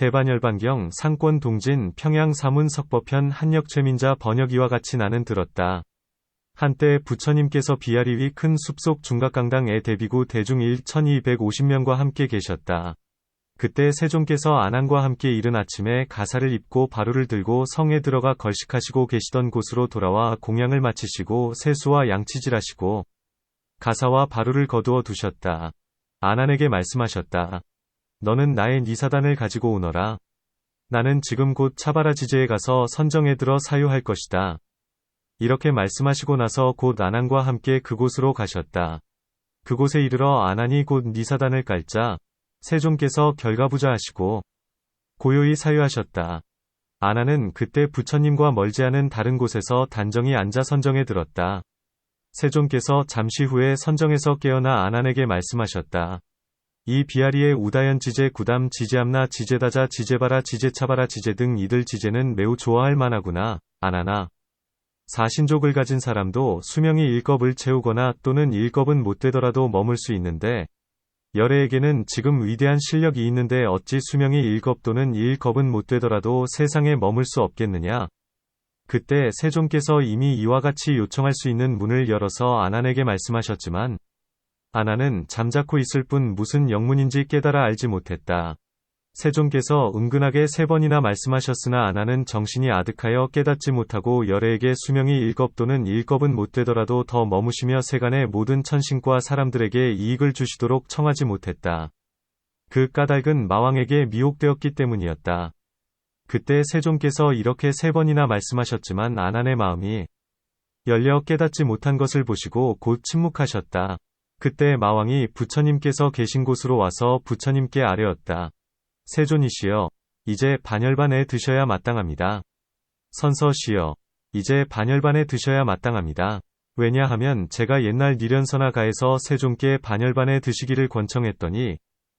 대반열반경 상권 동진 평양 사문 석법편 한역 최민자 번역이와 같이 나는 들었다. 한때 부처님께서 비아리 위 큰 숲속 중각강당에 대비구 대중 1250명과 함께 계셨다. 그때 세종께서 안항과 함께 이른 아침에 가사를 입고 바루를 들고 성에 들어가 걸식하시고 계시던 곳으로 돌아와 공양을 마치시고 세수와 양치질하시고 가사와 바루를 거두어 두셨다. 안한에게 말씀하셨다. 너는 나의 니사단을 가지고 오너라. 나는 지금 곧 차바라 지제에 가서 선정에 들어 사유할 것이다. 이렇게 말씀하시고 나서 곧 안한과 함께 그곳으로 가셨다. 그곳에 이르러 안한이 곧 니사단을 깔자 세종께서 결가부좌하시고 고요히 사유하셨다. 안한은 그때 부처님과 멀지 않은 다른 곳에서 단정히 앉아 선정에 들었다. 세종께서 잠시 후에 선정에서 깨어나 안한에게 말씀하셨다. 이 비아리의 우다연 지제 구담 지제암나 지제다자 지제바라 지제차바라 지제 등 이들 지제는 매우 좋아할 만하구나. 안한아. 사신족을 가진 사람도 수명이 일겁을 채우거나 또는 일겁은 못 되더라도 머물 수 있는데 열애에게는 지금 위대한 실력이 있는데 어찌 수명이 일겁 또는 일겁은 못 되더라도 세상에 머물 수 없겠느냐. 그때 세종께서 이미 이와 같이 요청할 수 있는 문을 열어서 안한에게 말씀하셨지만 안한은 잠자코 있을 뿐 무슨 영문인지 깨달아 알지 못했다. 세종께서 은근하게 3번이나 말씀하셨으나 안한은 정신이 아득하여 깨닫지 못하고 열애에게 수명이 일겁 또는 일겁은 못 되더라도 더 머무시며 세간의 모든 천신과 사람들에게 이익을 주시도록 청하지 못했다. 그 까닭은 마왕에게 미혹되었기 때문이었다. 그때 세종께서 이렇게 3번이나 말씀하셨지만 안한의 마음이 열려 깨닫지 못한 것을 보시고 곧 침묵하셨다. 그때 마왕이 부처님께서 계신 곳으로 와서 부처님께 아뢰었다. 세존이시여, 이제 반열반에 드셔야 마땅합니다. 선서시여, 이제 반열반에 드셔야 마땅합니다. 왜냐하면 제가 옛날 니련서나 가에서 세종께 반열반에 드시기를 권청했더니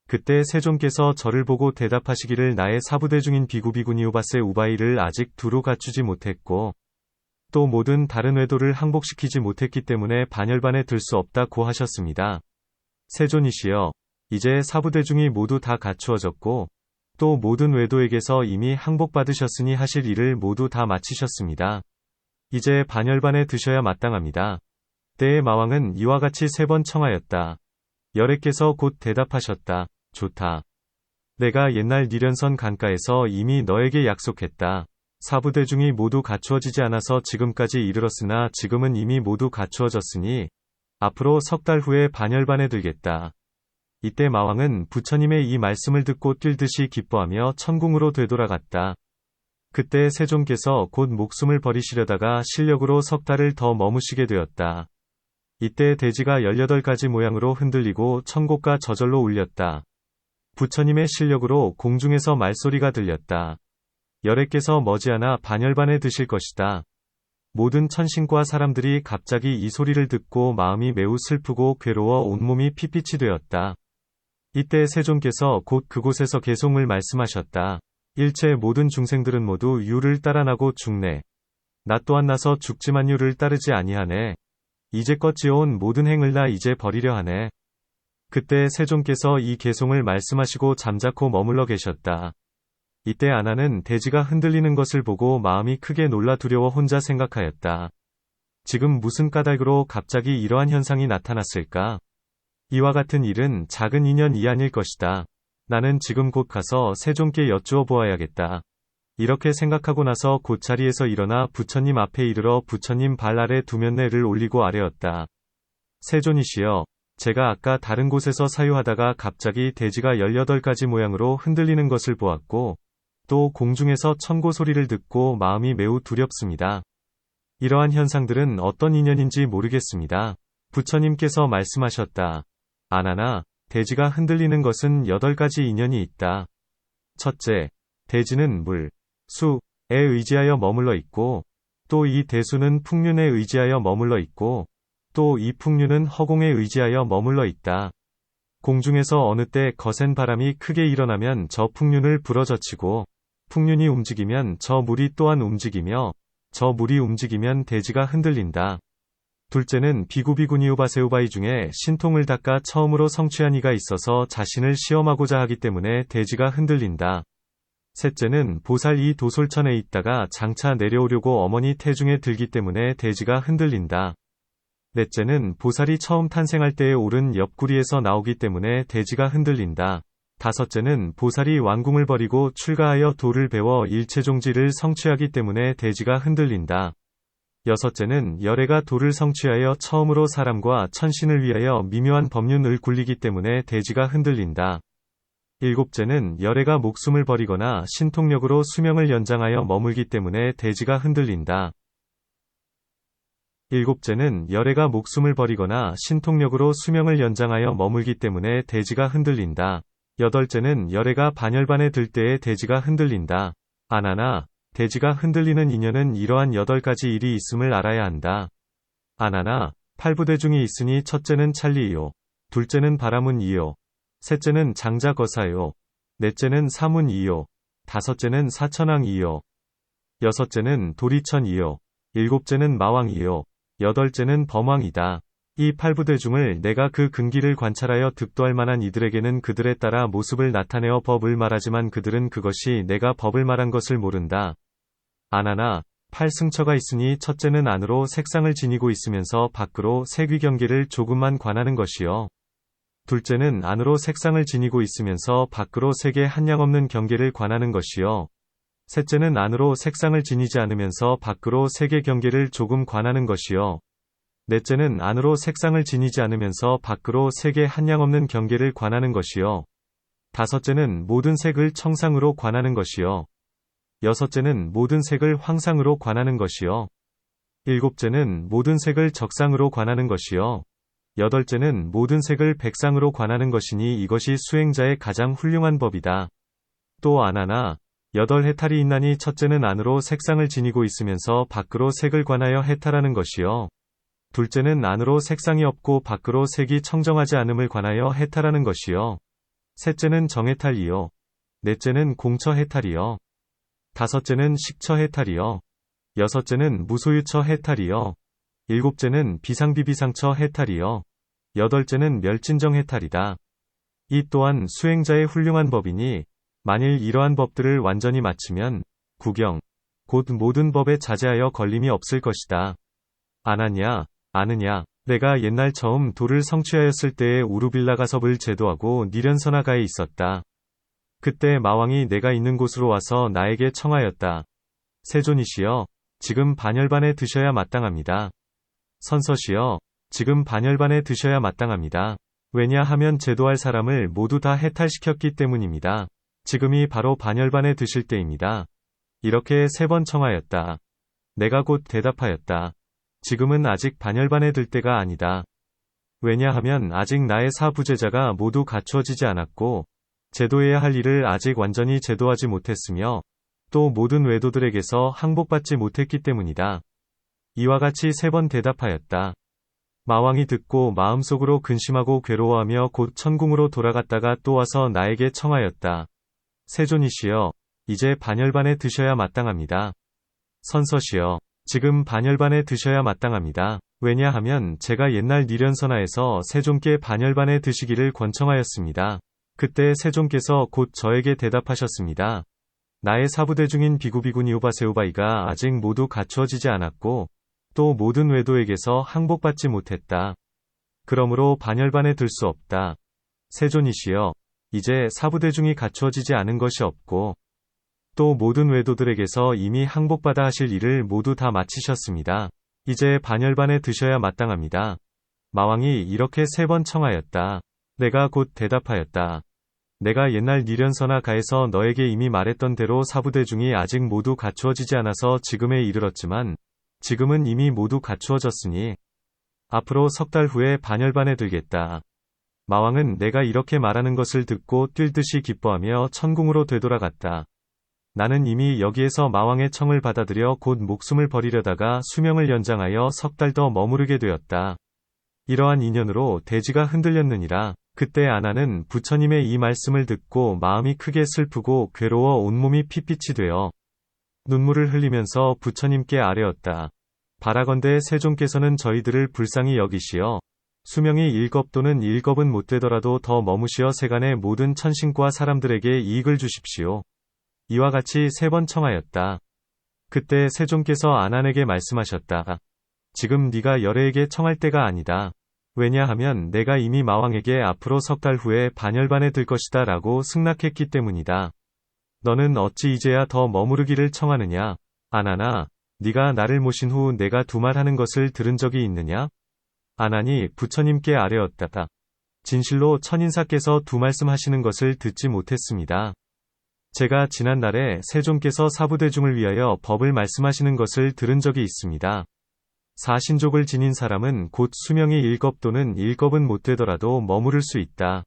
그때 세종께서 저를 보고 대답하시기를 나의 사부대 중인 비구비구니우바세 우바이를 아직 두루 갖추지 못했고 또 모든 다른 외도를 항복시키지 못했기 때문에 반열반에 들 수 없다고 하셨습니다. 세존이시여, 이제 사부대중이 모두 다 갖추어졌고 또 모든 외도에게서 이미 항복받으셨으니 하실 일을 모두 다 마치셨습니다. 이제 반열반에 드셔야 마땅합니다. 때에 마왕은 이와 같이 3번 청하였다. 열애께서 곧 대답하셨다. 좋다. 내가 옛날 니련선 강가에서 이미 너에게 약속했다. 사부대중이 모두 갖추어지지 않아서 지금까지 이르렀으나 지금은 이미 모두 갖추어졌으니 앞으로 3달 후에 반열반에 들겠다. 이때 마왕은 부처님의 이 말씀을 듣고 뛸듯이 기뻐하며 천궁으로 되돌아갔다. 그때 세종께서 곧 목숨을 버리시려다가 실력으로 3달을 더 머무시게 되었다. 이때 대지가 18가지 모양으로 흔들리고 천곡과 저절로 울렸다. 부처님의 실력으로 공중에서 말소리가 들렸다. 열애께서 머지않아 반열반에 드실 것이다. 모든 천신과 사람들이 갑자기 이 소리를 듣고 마음이 매우 슬프고 괴로워 온몸이 핏빛이 되었다. 이때 세종께서 곧 그곳에서 개송을 말씀하셨다. 일체 모든 중생들은 모두 유를 따라나고 죽네. 나 또한 나서 죽지만 유를 따르지 아니하네. 이제껏 지어온 모든 행을 나 이제 버리려 하네. 그때 세종께서 이 개송을 말씀하시고 잠자코 머물러 계셨다. 이때 안한은 대지가 흔들리는 것을 보고 마음이 크게 놀라 두려워 혼자 생각하였다. 지금 무슨 까닭으로 갑자기 이러한 현상이 나타났을까? 이와 같은 일은 작은 인연이 아닐 것이다. 나는 지금 곧 가서 세종께 여쭈어 보아야겠다. 이렇게 생각하고 나서 곧자리에서 일어나 부처님 앞에 이르러 부처님 발 아래 두면내를 올리고 아뢰었다. 세존이시여, 제가 아까 다른 곳에서 사유하다가 갑자기 대지가 18가지 모양으로 흔들리는 것을 보았고 또 공중에서 천고 소리를 듣고 마음이 매우 두렵습니다. 이러한 현상들은 어떤 인연인지 모르겠습니다. 부처님께서 말씀하셨다. 안한아, 대지가 흔들리는 것은 8가지 인연이 있다. 첫째, 대지는 물, 수에 의지하여 머물러 있고 또 이 대수는 풍륜에 의지하여 머물러 있고 또 이 풍륜은 허공에 의지하여 머물러 있다. 공중에서 어느 때 거센 바람이 크게 일어나면 저 풍륜을 불어젖히고 풍륜이 움직이면 저 물이 또한 움직이며 저 물이 움직이면 대지가 흔들린다. 둘째는 비구비구니우바세우바이 중에 신통을 닦아 처음으로 성취한 이가 있어서 자신을 시험하고자 하기 때문에 대지가 흔들린다. 셋째는 보살 이 도솔천에 있다가 장차 내려오려고 어머니 태중에 들기 때문에 대지가 흔들린다. 넷째는 보살이 처음 탄생할 때에 오른 옆구리에서 나오기 때문에 대지가 흔들린다. 다섯째는 보살이 왕궁을 버리고 출가하여 도를 배워 일체종지를 성취하기 때문에 대지가 흔들린다. 여섯째는 열애가 도를 성취하여 처음으로 사람과 천신을 위하여 미묘한 법륜을 굴리기 때문에 대지가 흔들린다. 일곱째는 열애가 목숨을 버리거나 신통력으로 수명을 연장하여 머물기 때문에 대지가 흔들린다. 일곱째는 열애가 목숨을 버리거나 신통력으로 수명을 연장하여 머물기 때문에 대지가 흔들린다. 여덟째는 열애가 반열반에 들 때에 대지가 흔들린다. 아나나, 대지가 흔들리는 인연은 이러한 8가지 일이 있음을 알아야 한다. 아나나, 8부대중이 있으니 첫째는 찰리이요. 둘째는 바라문이요. 셋째는 장자거사요. 넷째는 사문이요. 다섯째는 사천왕이요. 여섯째는 도리천이요. 일곱째는 마왕이요. 여덟째는 범왕이다. 이 8부대중을 내가 그 근기를 관찰하여 득도할 만한 이들에게는 그들에 따라 모습을 나타내어 법을 말하지만 그들은 그것이 내가 법을 말한 것을 모른다. 아나나, 8승처가 있으니 첫째는 안으로 색상을 지니고 있으면서 밖으로 색위경계를 조금만 관하는 것이요. 둘째는 안으로 색상을 지니고 있으면서 밖으로 색의 한량없는 경계를 관하는 것이요. 셋째는 안으로 색상을 지니지 않으면서 밖으로 색의 경계를 조금 관하는 것이요. 넷째는 안으로 색상을 지니지 않으면서 밖으로 색의 한량없는 경계를 관하는 것이요. 다섯째는 모든 색을 청상으로 관하는 것이요. 여섯째는 모든 색을 황상으로 관하는 것이요. 일곱째는 모든 색을 적상으로 관하는 것이요. 여덟째는 모든 색을 백상으로 관하는 것이니 이것이 수행자의 가장 훌륭한 법이다. 또 아나나, 8해탈이 있나니 첫째는 안으로 색상을 지니고 있으면서 밖으로 색을 관하여 해탈하는 것이요. 둘째는 안으로 색상이 없고 밖으로 색이 청정하지 않음을 관하여 해탈하는 것이요. 셋째는 정해탈이요. 넷째는 공처해탈이요. 다섯째는 식처해탈이요. 여섯째는 무소유처 해탈이요. 일곱째는 비상비비상처 해탈이요. 여덟째는 멸진정 해탈이다. 이 또한 수행자의 훌륭한 법이니 만일 이러한 법들을 완전히 마치면 구경, 곧 모든 법에 자제하여 걸림이 없을 것이다. 아나냐, 아느냐, 내가 옛날 처음 도를 성취하였을 때에 우루빌라가섭을 제도하고 니련선하가에 있었다. 그때 마왕이 내가 있는 곳으로 와서 나에게 청하였다. 세존이시여, 지금 반열반에 드셔야 마땅합니다. 선서시여, 지금 반열반에 드셔야 마땅합니다. 왜냐하면 제도할 사람을 모두 다 해탈시켰기 때문입니다. 지금이 바로 반열반에 드실 때입니다. 이렇게 3번 청하였다. 내가 곧 대답하였다. 지금은 아직 반열반에 들 때가 아니다. 왜냐하면 아직 나의 사부제자가 모두 갖추어지지 않았고, 제도해야 할 일을 아직 완전히 제도하지 못했으며, 또 모든 외도들에게서 항복받지 못했기 때문이다. 이와 같이 3번 대답하였다. 마왕이 듣고 마음속으로 근심하고 괴로워하며 곧 천궁으로 돌아갔다가 또 와서 나에게 청하였다. 세존이시여, 이제 반열반에 드셔야 마땅합니다. 선서시여, 지금 반열반에 드셔야 마땅합니다. 왜냐하면 제가 옛날 니련선하에서 세존께 반열반에 드시기를 권청하였습니다. 그때 세존께서 곧 저에게 대답하셨습니다. 나의 사부대중인 비구비구니우바세우바이가 아직 모두 갖추어지지 않았고, 또 모든 외도에게서 항복받지 못했다. 그러므로 반열반에 들 수 없다. 세존이시여, 이제 사부대중이 갖추어지지 않은 것이 없고, 또 모든 외도들에게서 이미 항복받아 하실 일을 모두 다 마치셨습니다. 이제 반열반에 드셔야 마땅합니다. 마왕이 이렇게 3번 청하였다. 내가 곧 대답하였다. 내가 옛날 니련선하가에서 너에게 이미 말했던 대로 사부대중이 아직 모두 갖추어지지 않아서 지금에 이르렀지만, 지금은 이미 모두 갖추어졌으니, 앞으로 3달 후에 반열반에 들겠다. 마왕은 내가 이렇게 말하는 것을 듣고 뛸 듯이 기뻐하며 천궁으로 되돌아갔다. 나는 이미 여기에서 마왕의 청을 받아들여 곧 목숨을 버리려다가 수명을 연장하여 3달 더 머무르게 되었다. 이러한 인연으로 대지가 흔들렸느니라. 그때 아나는 부처님의 이 말씀을 듣고 마음이 크게 슬프고 괴로워 온몸이 핏빛이 되어 눈물을 흘리면서 부처님께 아뢰었다. 바라건대 세존께서는 저희들을 불쌍히 여기시어 수명이 1겁 또는 1겁은 못되더라도 더 머무시어 세간의 모든 천신과 사람들에게 이익을 주십시오. 이와 같이 3번 청하였다. 그때 세존께서 아난에게 말씀하셨다. 지금 네가 열애에게 청할 때가 아니다. 왜냐하면 내가 이미 마왕에게 앞으로 3달 후에 반열반에 들 것이다 라고 승낙했기 때문이다. 너는 어찌 이제야 더 머무르기를 청하느냐? 아난아, 네가 나를 모신 후 내가 두말하는 것을 들은 적이 있느냐? 아난이 부처님께 아뢰었다. 진실로 천인사께서 두 말씀하시는 것을 듣지 못했습니다. 제가 지난날에 세존께서 사부대중을 위하여 법을 말씀하시는 것을 들은 적이 있습니다. 사신족을 지닌 사람은 곧 수명이 1겁 또는 1겁은 못 되더라도 머무를 수 있다.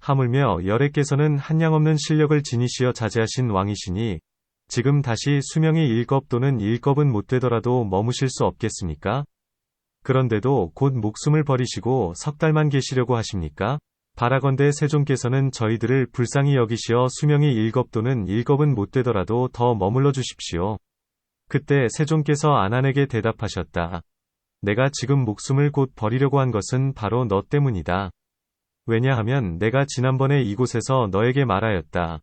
하물며 열애께서는 한량없는 실력을 지니시어 자제하신 왕이시니 지금 다시 수명이 1겁 또는 1겁은 못 되더라도 머무실 수 없겠습니까? 그런데도 곧 목숨을 버리시고 3달만 계시려고 하십니까? 바라건대 세존께서는 저희들을 불쌍히 여기시어 수명이 1겁 또는 1겁은 못 되더라도 더 머물러 주십시오. 그때 세존께서 아난에게 대답하셨다. 내가 지금 목숨을 곧 버리려고 한 것은 바로 너 때문이다. 왜냐하면 내가 지난번에 이곳에서 너에게 말하였다.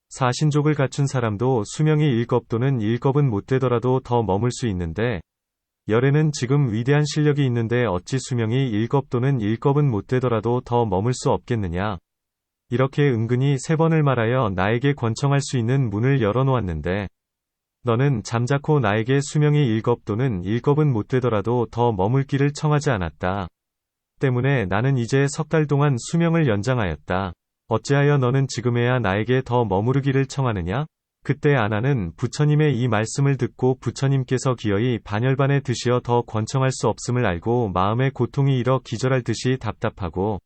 사신족을 갖춘 사람도 수명이 1겁 또는 1겁은 못 되더라도 더 머물 수 있는데 열애는 지금 위대한 실력이 있는데 어찌 수명이 1겁 또는 1겁은 못 되더라도 더 머물 수 없겠느냐. 이렇게 은근히 3번을 말하여 나에게 권청할 수 있는 문을 열어놓았는데 너는 잠자코 나에게 수명이 1겁 또는 1겁은 못 되더라도 더 머물기를 청하지 않았다. 때문에 나는 이제 3달 동안 수명을 연장하였다. 어찌하여 너는 지금에야 나에게 더 머무르기를 청하느냐? 그때 아난은 부처님의 이 말씀을 듣고 부처님께서 기어이 반열반에 드시어 더 권청할 수 없음을 알고 마음의 고통이 일어 기절할 듯이 답답하고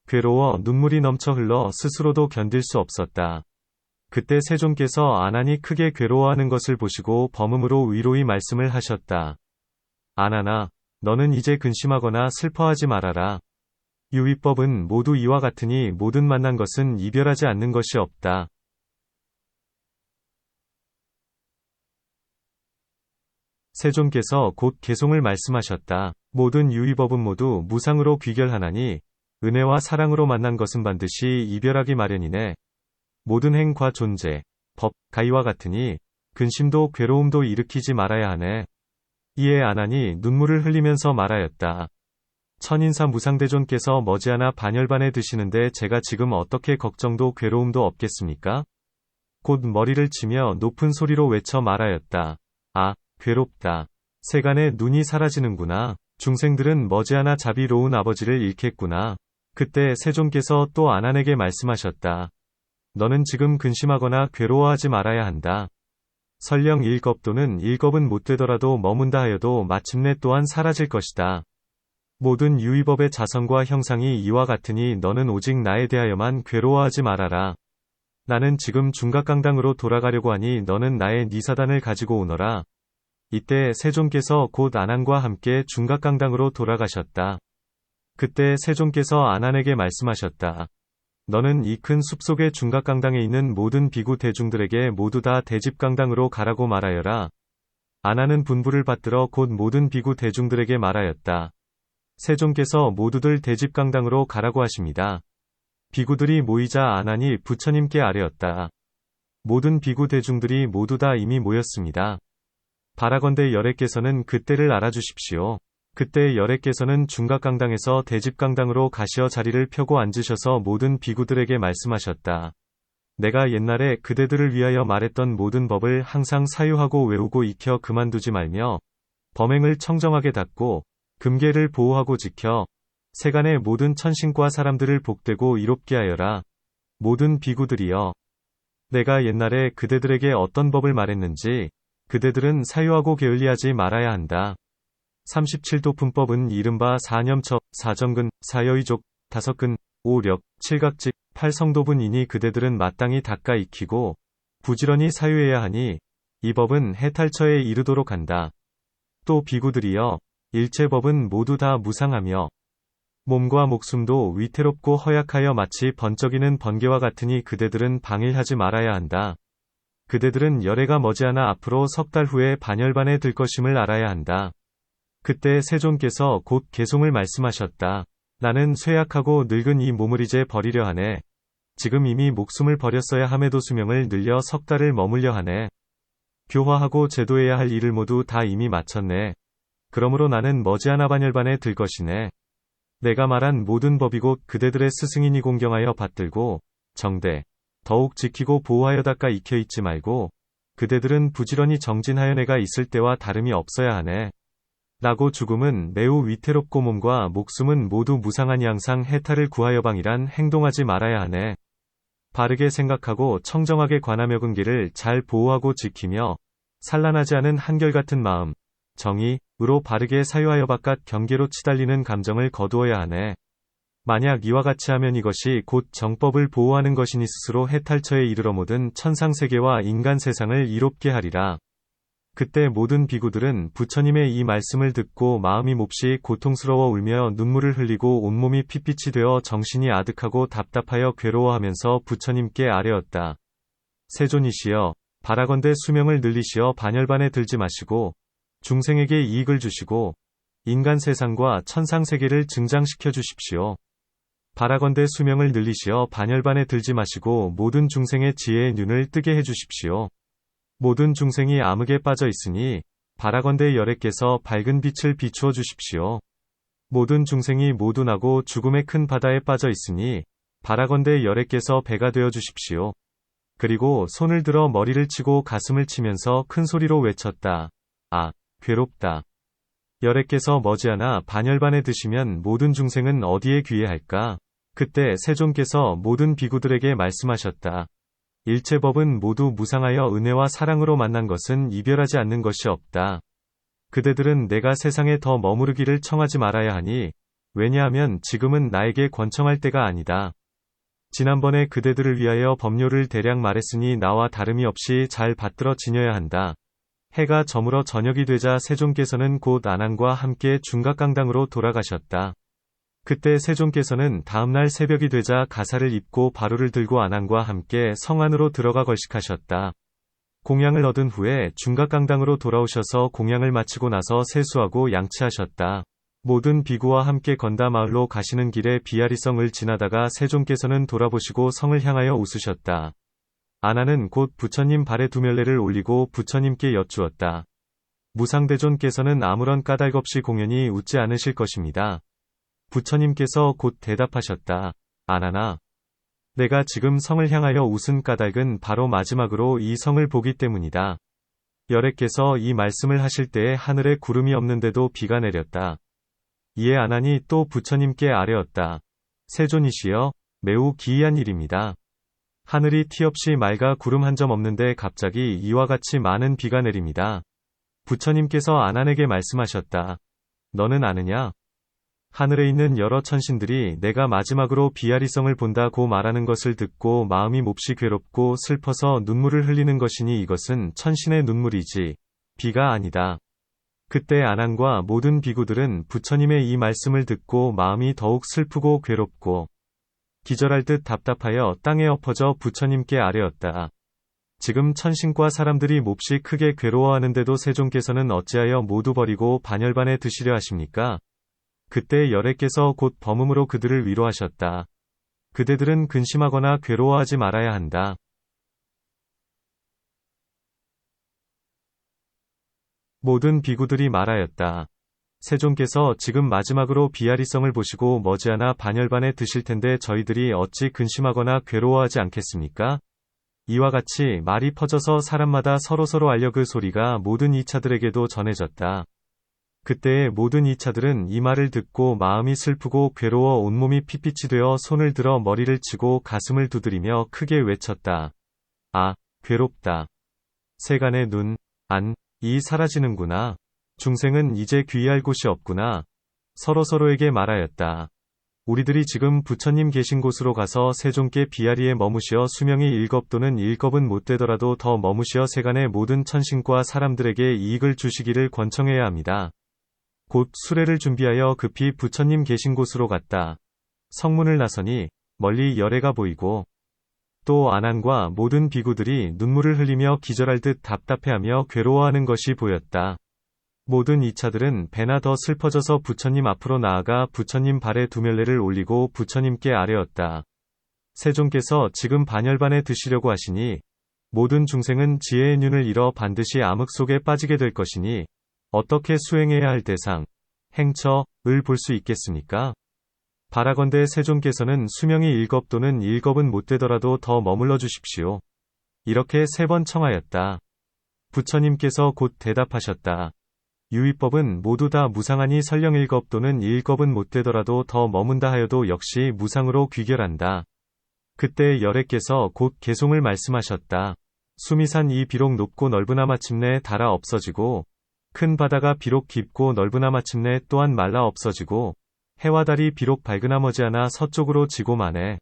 괴로워 눈물이 넘쳐 흘러 스스로도 견딜 수 없었다. 그때 세존께서 아난이 크게 괴로워하는 것을 보시고 범음으로 위로의 말씀을 하셨다. 아난아, 너는 이제 근심하거나 슬퍼하지 말아라. 유의법은 모두 이와 같으니 모든 만난 것은 이별하지 않는 것이 없다. 세존께서 곧 개송을 말씀하셨다. 모든 유의법은 모두 무상으로 귀결하나니 은혜와 사랑으로 만난 것은 반드시 이별하기 마련이네. 모든 행과 존재, 법, 가이와 같으니 근심도 괴로움도 일으키지 말아야 하네. 이에 아난이 눈물을 흘리면서 말하였다. 천인사 무상대존께서 머지않아 반열반에 드시는데 제가 지금 어떻게 걱정도 괴로움도 없겠습니까? 곧 머리를 치며 높은 소리로 외쳐 말하였다. 아, 괴롭다. 세간의 눈이 사라지는구나. 중생들은 머지않아 자비로운 아버지를 잃겠구나. 그때 세존께서 또 아난에게 말씀하셨다. 너는 지금 근심하거나 괴로워하지 말아야 한다. 설령 1겁 또는 1겁은 못 되더라도 머문다 하여도 마침내 또한 사라질 것이다. 모든 유의법의 자성과 형상이 이와 같으니 너는 오직 나에 대하여만 괴로워하지 말아라. 나는 지금 중각강당으로 돌아가려고 하니 너는 나의 니사단을 가지고 오너라. 이때 세존께서 곧 아난과 함께 중각강당으로 돌아가셨다. 그때 세존께서 아난에게 말씀하셨다. 너는 이 큰 숲속의 중각강당에 있는 모든 비구 대중들에게 모두 다 대집강당으로 가라고 말하여라. 아난은 분부를 받들어 곧 모든 비구 대중들에게 말하였다. 세존께서 모두들 대집강당으로 가라고 하십니다. 비구들이 모이자 아난이 부처님께 아뢰었다. 모든 비구 대중들이 모두 다 이미 모였습니다. 바라건대 열애께서는 그때를 알아주십시오. 그때 열애께서는 중각강당에서 대집강당으로 가시어 자리를 펴고 앉으셔서 모든 비구들에게 말씀하셨다. 내가 옛날에 그대들을 위하여 말했던 모든 법을 항상 사유하고 외우고 익혀 그만두지 말며 범행을 청정하게 닫고 금계를 보호하고 지켜 세간의 모든 천신과 사람들을 복되고 이롭게 하여라. 모든 비구들이여. 내가 옛날에 그대들에게 어떤 법을 말했는지 그대들은 사유하고 게을리하지 말아야 한다. 37도 분법은 이른바 사념처, 사정근, 사여의족, 다섯근, 오력, 칠각직, 팔성도분이니 그대들은 마땅히 닦아 익히고 부지런히 사유해야 하니 이 법은 해탈처에 이르도록 한다. 또 비구들이여, 일체법은 모두 다 무상하며 몸과 목숨도 위태롭고 허약하여 마치 번쩍이는 번개와 같으니 그대들은 방일하지 말아야 한다. 그대들은 열애가 머지않아 앞으로 3달 후에 반열반에 들 것임을 알아야 한다. 그때 세존께서 곧 개송을 말씀하셨다. 나는 쇠약하고 늙은 이 몸을 이제 버리려 하네. 지금 이미 목숨을 버렸어야 함에도 수명을 늘려 석 달을 머물려 하네. 교화하고 제도해야 할 일을 모두 다 이미 마쳤네. 그러므로 나는 머지않아 반열반에 들 것이네. 내가 말한 모든 법이 곧 그대들의 스승이니 공경하여 받들고 정대 더욱 지키고 보호하여 닦아 익혀 있지 말고 그대들은 부지런히 정진하여 내가 있을 때와 다름이 없어야 하네. 나고 죽음은 매우 위태롭고 몸과 목숨은 모두 무상하니 항상 해탈을 구하여 방이란 행동하지 말아야 하네. 바르게 생각하고 청정하게 관하며 근기를 잘 보호하고 지키며 산란하지 않은 한결같은 마음, 정의으로 바르게 사유하여 바깥 경계로 치달리는 감정을 거두어야 하네. 만약 이와 같이 하면 이것이 곧 정법을 보호하는 것이니 스스로 해탈처에 이르러 모든 천상세계와 인간 세상을 이롭게 하리라. 그때 모든 비구들은 부처님의 이 말씀을 듣고 마음이 몹시 고통스러워 울며 눈물을 흘리고 온몸이 핏빛이 되어 정신이 아득하고 답답하여 괴로워하면서 부처님께 아뢰었다. 세존이시여, 바라건대 수명을 늘리시어 반열반에 들지 마시고 중생에게 이익을 주시고 인간 세상과 천상세계를 증장시켜 주십시오. 바라건대 수명을 늘리시어 반열반에 들지 마시고 모든 중생의 지혜의 눈을 뜨게 해주십시오. 모든 중생이 암흑에 빠져 있으니 바라건대 열애께서 밝은 빛을 비추어 주십시오. 모든 중생이 모두 나고 죽음의 큰 바다에 빠져 있으니 바라건대 열애께서 배가 되어 주십시오. 그리고 손을 들어 머리를 치고 가슴을 치면서 큰 소리로 외쳤다. 아, 괴롭다. 열애께서 머지않아 반열반에 드시면 모든 중생은 어디에 귀해할까? 그때 세존께서 모든 비구들에게 말씀하셨다. 일체법은 모두 무상하여 은혜와 사랑으로 만난 것은 이별하지 않는 것이 없다. 그대들은 내가 세상에 더 머무르기를 청하지 말아야 하니, 왜냐하면 지금은 나에게 권청할 때가 아니다. 지난번에 그대들을 위하여 법료를 대략 말했으니 나와 다름이 없이 잘 받들어 지녀야 한다. 해가 저물어 저녁이 되자 세존께서는 곧 아난과 함께 중각강당으로 돌아가셨다. 그때 세존께서는 다음날 새벽이 되자 가사를 입고 바루를 들고 아난과 함께 성 안으로 들어가 걸식하셨다. 공양을 얻은 후에 중각강당으로 돌아오셔서 공양을 마치고 나서 세수하고 양치하셨다. 모든 비구와 함께 건다 마을로 가시는 길에 비아리성을 지나다가 세존께서는 돌아보시고 성을 향하여 웃으셨다. 아난은 곧 부처님 발에 두멸례를 올리고 부처님께 여쭈었다. 무상대존께서는 아무런 까닭 없이 공연히 웃지 않으실 것입니다. 부처님께서 곧 대답하셨다. 아난아, 내가 지금 성을 향하여 웃은 까닭은 바로 마지막으로 이 성을 보기 때문이다. 열애께서 이 말씀을 하실 때에 하늘에 구름이 없는데도 비가 내렸다. 이에 아난이 또 부처님께 아뢰었다. 세존이시여, 매우 기이한 일입니다. 하늘이 티 없이 맑아 구름 한 점 없는데 갑자기 이와 같이 많은 비가 내립니다. 부처님께서 아난에게 말씀하셨다. 너는 아느냐? 하늘에 있는 여러 천신들이 내가 마지막으로 비아리성을 본다고 말하는 것을 듣고 마음이 몹시 괴롭고 슬퍼서 눈물을 흘리는 것이니 이것은 천신의 눈물이지 비가 아니다. 그때 아난과 모든 비구들은 부처님의 이 말씀을 듣고 마음이 더욱 슬프고 괴롭고 기절할 듯 답답하여 땅에 엎어져 부처님께 아뢰었다. 지금 천신과 사람들이 몹시 크게 괴로워하는데도 세존께서는 어찌하여 모두 버리고 반열반에 드시려 하십니까? 그때 열애께서 곧 범음으로 그들을 위로하셨다. 그대들은 근심하거나 괴로워하지 말아야 한다. 모든 비구들이 말하였다. 세존께서 지금 마지막으로 비아리성을 보시고 머지않아 반열반에 드실 텐데 저희들이 어찌 근심하거나 괴로워하지 않겠습니까? 이와 같이 말이 퍼져서 사람마다 서로서로 알려 그 소리가 모든 이차들에게도 전해졌다. 그때의 모든 이차들은 이 말을 듣고 마음이 슬프고 괴로워 온몸이 핏빛이 되어 손을 들어 머리를 치고 가슴을 두드리며 크게 외쳤다. 아, 괴롭다. 세간의 눈, 안, 이 사라지는구나. 중생은 이제 귀의할 곳이 없구나. 서로서로에게 말하였다. 우리들이 지금 부처님 계신 곳으로 가서 세존께 비아리에 머무시어 수명이 1겁 또는 1겁은 못 되더라도 더 머무시어 세간의 모든 천신과 사람들에게 이익을 주시기를 권청해야 합니다. 곧 수레를 준비하여 급히 부처님 계신 곳으로 갔다. 성문을 나서니 멀리 열애가 보이고 또 아난과 모든 비구들이 눈물을 흘리며 기절할 듯 답답해하며 괴로워하는 것이 보였다. 모든 이차들은 배나 더 슬퍼져서 부처님 앞으로 나아가 부처님 발에 두멸례를 올리고 부처님께 아뢰었다. 세존께서 지금 반열반에 드시려고 하시니 모든 중생은 지혜의 눈을 잃어 반드시 암흑 속에 빠지게 될 것이니 어떻게 수행해야 할 대상, 행처을 볼 수 있겠습니까? 바라건대 세존께서는 수명이 1겁 또는 1겁은 못 되더라도 더 머물러 주십시오. 이렇게 3번 청하였다. 부처님께서 곧 대답하셨다. 유의법은 모두 다 무상하니 설령 1겁 또는 1겁은 못 되더라도 더 머문다 하여도 역시 무상으로 귀결한다. 그때 열애께서 곧 개송을 말씀하셨다. 수미산이 비록 높고 넓으나 마침내 닳아 없어지고 큰 바다가 비록 깊고 넓으나 마침내 또한 말라 없어지고 해와 달이 비록 밝으나 머지않아 서쪽으로 지고 마네.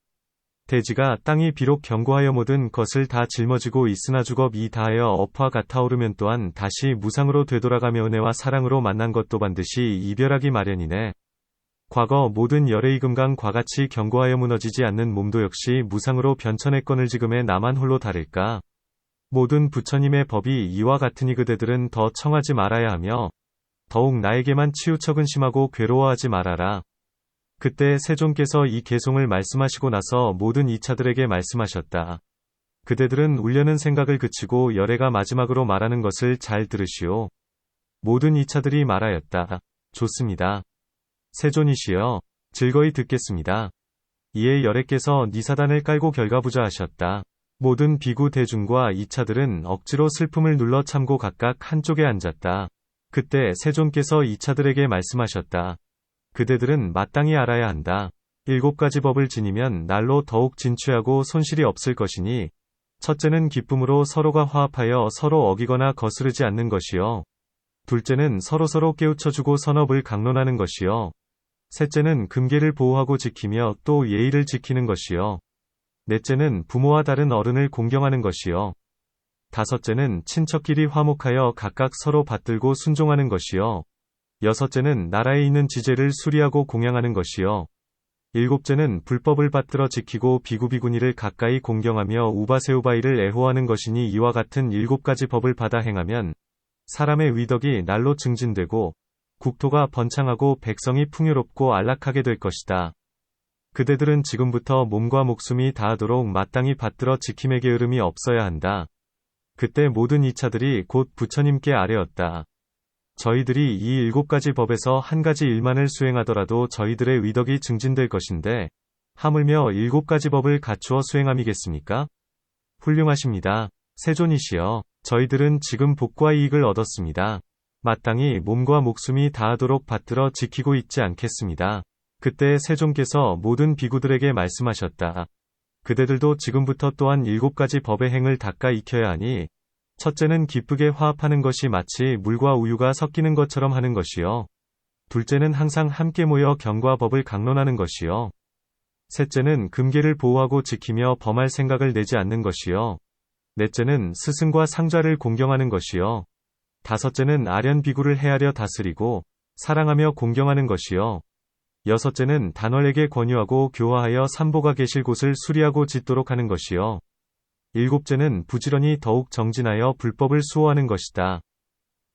대지가 땅이 비록 견고하여 모든 것을 다 짊어지고 있으나 주겁이 다하여 업화 같아오르면 또한 다시 무상으로 되돌아가며 은혜와 사랑으로 만난 것도 반드시 이별하기 마련이네. 과거 모든 열애이금강과 같이 견고하여 무너지지 않는 몸도 역시 무상으로 변천했건을 지금의 나만 홀로 다를까. 모든 부처님의 법이 이와 같으니 그대들은 더 청하지 말아야 하며 더욱 나에게만 치우쳐 근심하고 괴로워하지 말아라. 그때 세존께서 이 개송을 말씀하시고 나서 모든 이차들에게 말씀하셨다. 그대들은 울려는 생각을 그치고 열애가 마지막으로 말하는 것을 잘 들으시오. 모든 이차들이 말하였다. 좋습니다. 세존이시여, 즐거이 듣겠습니다. 이에 열애께서 니사단을 깔고 결가부자 하셨다. 모든 비구 대중과 이차들은 억지로 슬픔을 눌러 참고 각각 한쪽에 앉았다. 그때 세존께서 이차들에게 말씀하셨다. 그대들은 마땅히 알아야 한다. 7가지 법을 지니면 날로 더욱 진취하고 손실이 없을 것이니 첫째는 기쁨으로 서로가 화합하여 서로 어기거나 거스르지 않는 것이요. 둘째는 서로서로 깨우쳐주고 선업을 강론하는 것이요. 셋째는 금계를 보호하고 지키며 또 예의를 지키는 것이요. 넷째는 부모와 다른 어른을 공경하는 것이요. 다섯째는 친척끼리 화목하여 각각 서로 받들고 순종하는 것이요. 여섯째는 나라에 있는 지제를 수리하고 공양하는 것이요. 일곱째는 불법을 받들어 지키고 비구비구니를 가까이 공경하며 우바세우바이를 애호하는 것이니 이와 같은 7가지 법을 받아 행하면 사람의 위덕이 날로 증진되고 국토가 번창하고 백성이 풍요롭고 안락하게 될 것이다. 그대들은 지금부터 몸과 목숨이 다하도록 마땅히 받들어 지킴의 게으름이 없어야 한다. 그때 모든 이차들이 곧 부처님께 아뢰었다. 저희들이 이 7가지 법에서 한 가지 일만을 수행하더라도 저희들의 위덕이 증진될 것인데 하물며 7가지 법을 갖추어 수행함이겠습니까? 훌륭하십니다. 세존이시여, 저희들은 지금 복과 이익을 얻었습니다. 마땅히 몸과 목숨이 다하도록 받들어 지키고 있지 않겠습니다. 그때 세존께서 모든 비구들에게 말씀하셨다. 그대들도 지금부터 또한 7가지 법의 행을 닦아 익혀야 하니 첫째는 기쁘게 화합하는 것이 마치 물과 우유가 섞이는 것처럼 하는 것이요. 둘째는 항상 함께 모여 경과 법을 강론하는 것이요. 셋째는 금계를 보호하고 지키며 범할 생각을 내지 않는 것이요. 넷째는 스승과 상좌를 공경하는 것이요. 다섯째는 아련 비구를 헤아려 다스리고 사랑하며 공경하는 것이요. 여섯째는 단월에게 권유하고 교화하여 삼보가 계실 곳을 수리하고 짓도록 하는 것이요. 일곱째는 부지런히 더욱 정진하여 불법을 수호하는 것이다.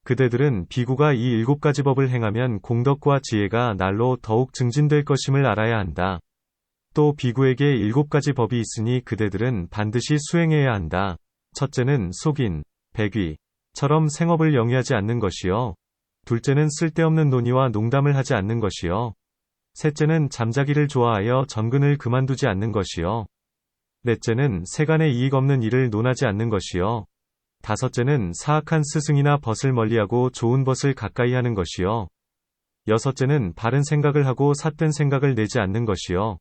그대들은 비구가 이 7가지 법을 행하면 공덕과 지혜가 날로 더욱 증진될 것임을 알아야 한다. 또 비구에게 7가지 법이 있으니 그대들은 반드시 수행해야 한다. 첫째는 속인, 백위처럼 생업을 영위하지 않는 것이요. 둘째는 쓸데없는 논의와 농담을 하지 않는 것이요. 셋째는 잠자기를 좋아하여 전근을 그만두지 않는 것이요. 넷째는 세간에 이익 없는 일을 논하지 않는 것이요. 다섯째는 사악한 스승이나 벗을 멀리하고 좋은 벗을 가까이 하는 것이요. 여섯째는 바른 생각을 하고 삿된 생각을 내지 않는 것이요.